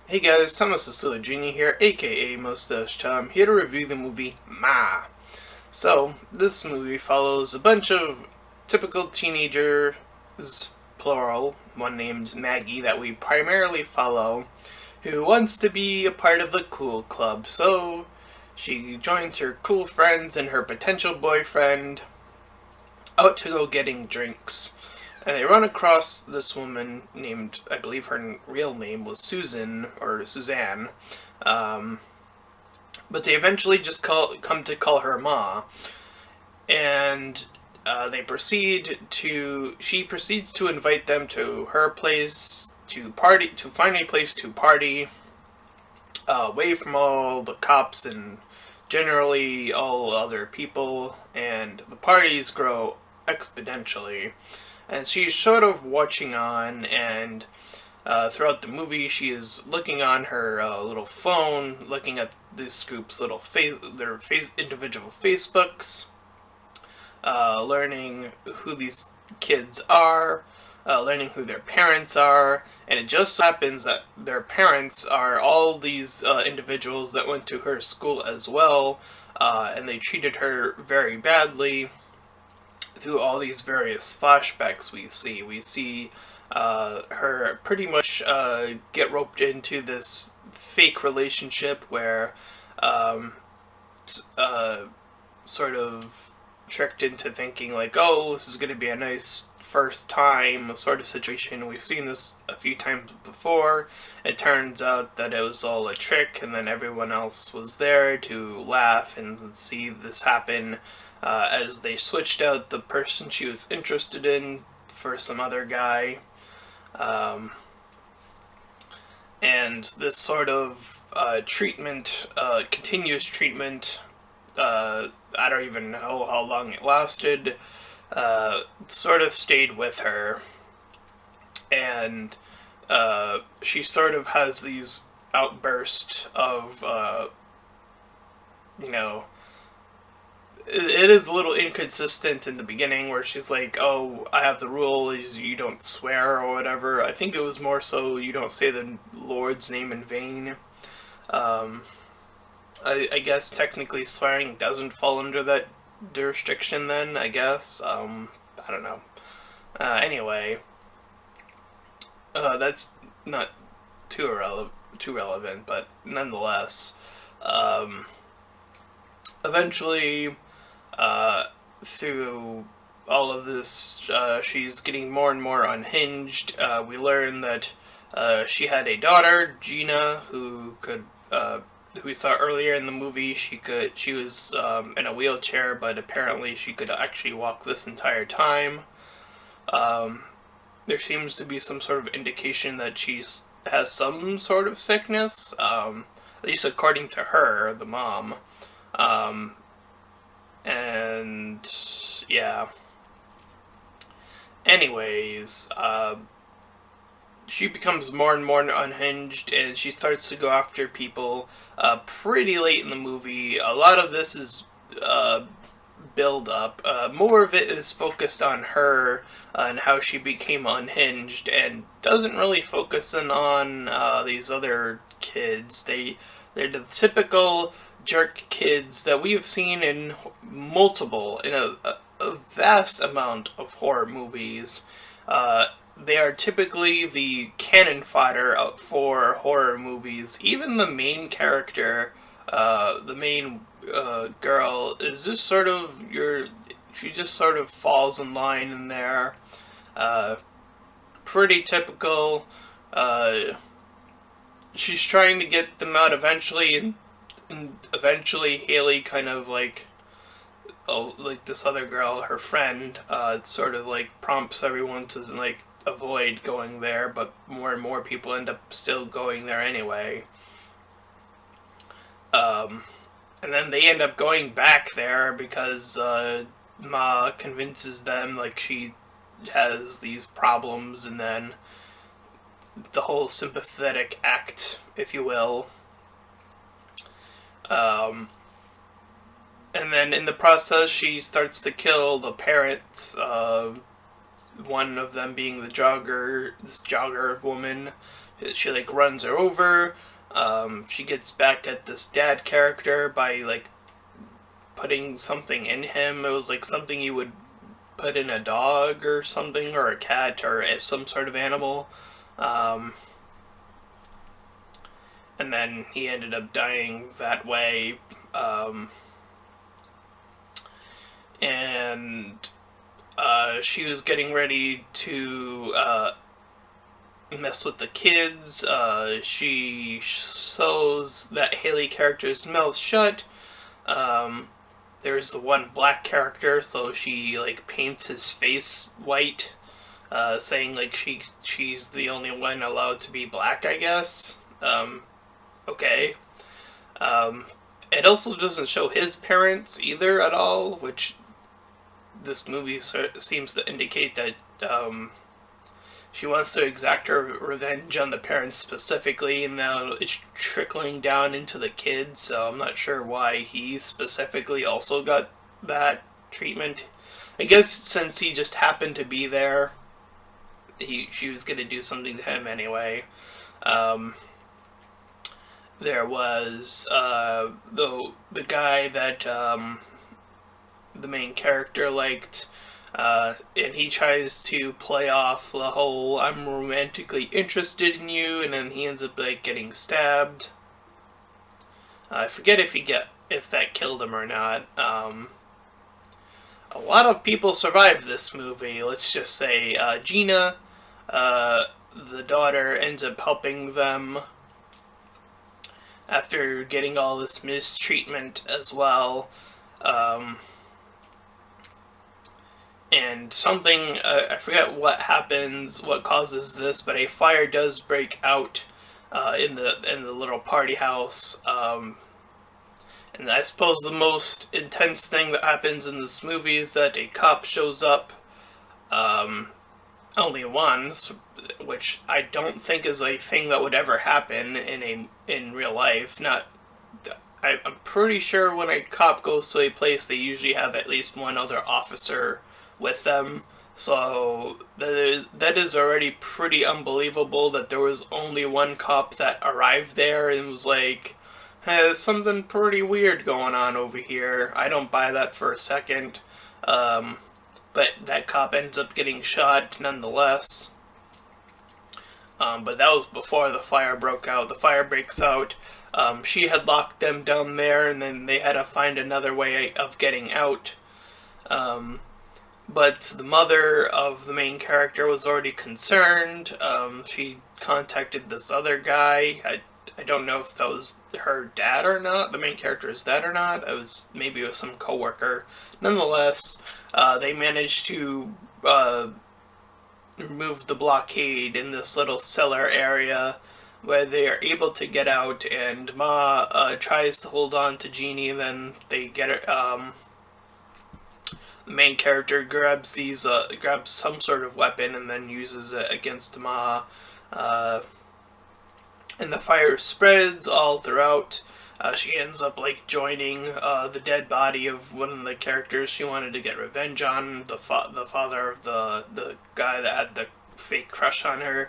Hey guys, Thomas Cecilia Jr. here, aka Mustached Tom, here to review the movie Ma. So, this movie follows a bunch of typical teenagers, plural, one named Maggie, that we primarily follow, who wants to be a part of the cool club. So, she joins her cool friends and her potential boyfriend out to go getting drinks. And they run across this woman named, I believe her real name was Susan, or Suzanne. Um, but they eventually just come to call her Ma. And she proceeds to invite them to her place to party, to find a place to party, away from all the cops and generally all other people, and the parties grow exponentially. And she's sort of watching on, and throughout the movie, she is looking on her little phone, looking at this group's little individual Facebooks, learning who these kids are, learning who their parents are, and it just happens that their parents are all these individuals that went to her school as well, and they treated her very badly. Through all these various flashbacks we see her pretty much get roped into this fake relationship where sort of tricked into thinking like, oh, this is going to be a nice first time sort of situation. We've seen this a few times before. It turns out that it was all a trick, and then everyone else was there to laugh and see this happen, as they switched out the person she was interested in for some other guy. And this sort of continuous treatment, I don't even know how long it lasted, sort of stayed with her. And she sort of has these outbursts of, you know, it is a little inconsistent in the beginning where she's like, oh, I have the rule is you don't swear or whatever. I think it was more so you don't say the Lord's name in vain. I guess technically swearing doesn't fall under that jurisdiction then, I guess. I don't know. Anyway, that's not too relevant, but nonetheless, eventually, through all of this, she's getting more and more unhinged. We learn that she had a daughter, Gina, who we saw earlier in the movie. She was in a wheelchair, but apparently she could actually walk this entire time. There seems to be some sort of indication that she has some sort of sickness, at least according to her, the mom. And yeah. Anyways, she becomes more and more unhinged, and she starts to go after people pretty late in the movie. A lot of this is build up. More of it is focused on her and how she became unhinged, and doesn't really focus in on these other kids. They're the typical jerk kids that we have seen in a vast amount of horror movies. They are typically the cannon fodder for horror movies. Even the main character, the main girl, is just sort of she just sort of falls in line in there. Pretty typical. She's trying to get them out eventually, and eventually Haley kind of like, oh, like this other girl, her friend, sort of like prompts everyone to like avoid going there, but more and more people end up still going there anyway. And then they end up going back there because Ma convinces them like she has these problems, and then the whole sympathetic act, if you will. And then in the process, she starts to kill the parents, one of them being this jogger woman she like runs her over. She gets back at this dad character by like putting something in him. It was like something you would put in a dog or something, or a cat, or some sort of animal. And then he ended up dying that way. And she was getting ready to mess with the kids. She sews that Haley character's mouth shut. There's the one black character, so she like paints his face white, saying like she's the only one allowed to be black, I guess. Okay. It also doesn't show his parents either at all, which this movie seems to indicate that she wants to exact her revenge on the parents specifically, and now it's trickling down into the kids, so I'm not sure why he specifically also got that treatment. I guess since he just happened to be there, she was going to do something to him anyway. There was the guy that the main character liked, and he tries to play off the whole "I'm romantically interested in you," and then he ends up like getting stabbed. I forget if that killed him or not. A lot of people survived this movie. Let's just say Gina, the daughter, ends up helping them after getting all this mistreatment as well. And something, I forget what happens, what causes this, but a fire does break out in the little party house. And I suppose the most intense thing that happens in this movie is that a cop shows up, only once, which I don't think is a thing that would ever happen in real life. I'm pretty sure when a cop goes to a place, they usually have at least one other officer with them. So that is already pretty unbelievable that there was only one cop that arrived there and was like, hey, there's something pretty weird going on over here. I don't buy that for a second. But that cop ends up getting shot nonetheless. But that was before the fire broke out. The fire breaks out. She had locked them down there, and then they had to find another way of getting out. But the mother of the main character was already concerned. She contacted this other guy. I don't know if that was her dad or not, the main character's dad or not. Maybe it was some coworker. Nonetheless, they managed to remove the blockade in this little cellar area where they are able to get out, and Ma tries to hold on to Jeannie, and then they get it. The main character grabs some sort of weapon and then uses it against Ma. And the fire spreads all throughout. She ends up like joining the dead body of one of the characters she wanted to get revenge on, the father of the guy that had the fake crush on her.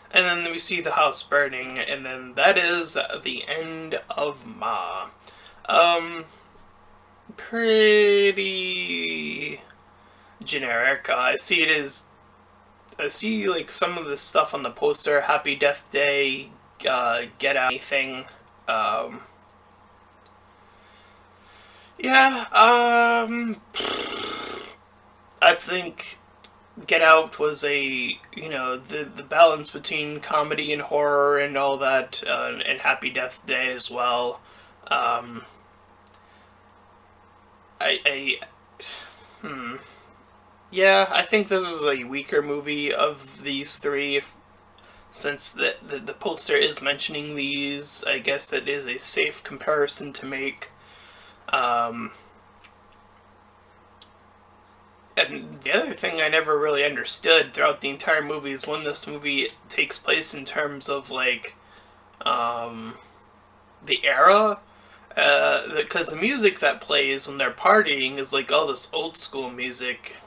And then we see the house burning, and then that is the end of Ma. Pretty generic. I see like some of the stuff on the poster: Happy Death Day, Get Out, anything. Yeah, I think Get Out was the balance between comedy and horror and all that, and Happy Death Day as well. Yeah, I think this is a weaker movie of these three, since the poster is mentioning these. I guess that is a safe comparison to make. And the other thing I never really understood throughout the entire movie is when this movie takes place in terms of, like, the era. Because the music that plays when they're partying is, like, all this old school music.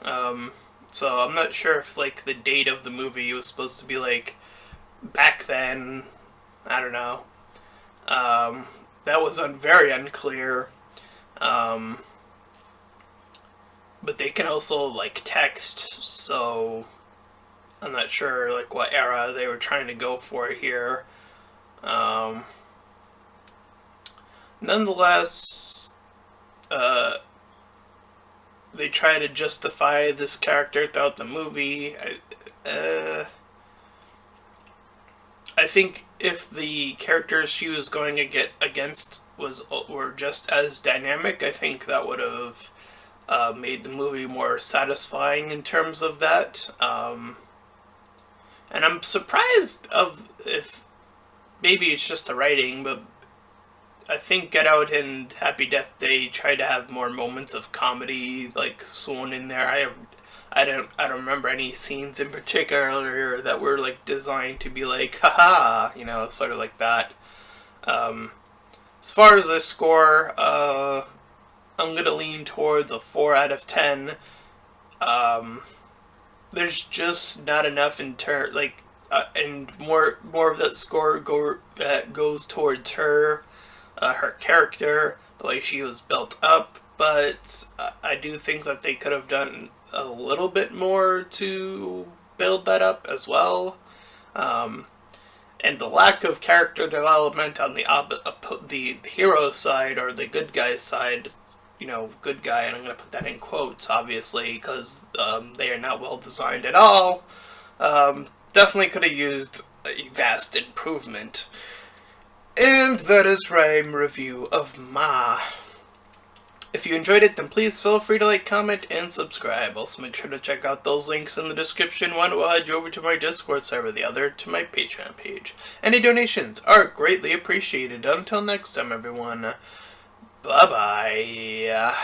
So I'm not sure if, like, the date of the movie was supposed to be, like, back then. I don't know. That was very unclear. Um, but they can also like text, so I'm not sure like what era they were trying to go for here. Um, Nonetheless, they try to justify this character throughout the movie. I think if the characters she was going to get against were just as dynamic, I think that would have made the movie more satisfying in terms of that. And I'm surprised of if maybe it's just the writing, but I think Get Out and Happy Death Day tried to have more moments of comedy like sewn in there. I don't remember any scenes in particular that were like designed to be like haha, sort of like that. As far as the score, I'm gonna lean towards a 4 out of 10. There's just not enough in and more of that score that goes towards her, her character, the way she was built up. But I do think that they could have done a little bit more to build that up as well. And the lack of character development on the hero side or the good guy side, good guy, and I'm going to put that in quotes, obviously, because they are not well designed at all, definitely could have used a vast improvement. And that is my review of Ma. If you enjoyed it, then please feel free to like, comment, and subscribe. Also, make sure to check out those links in the description. One will head you over to my Discord server, the other to my Patreon page. Any donations are greatly appreciated. Until next time, everyone. Bye-bye.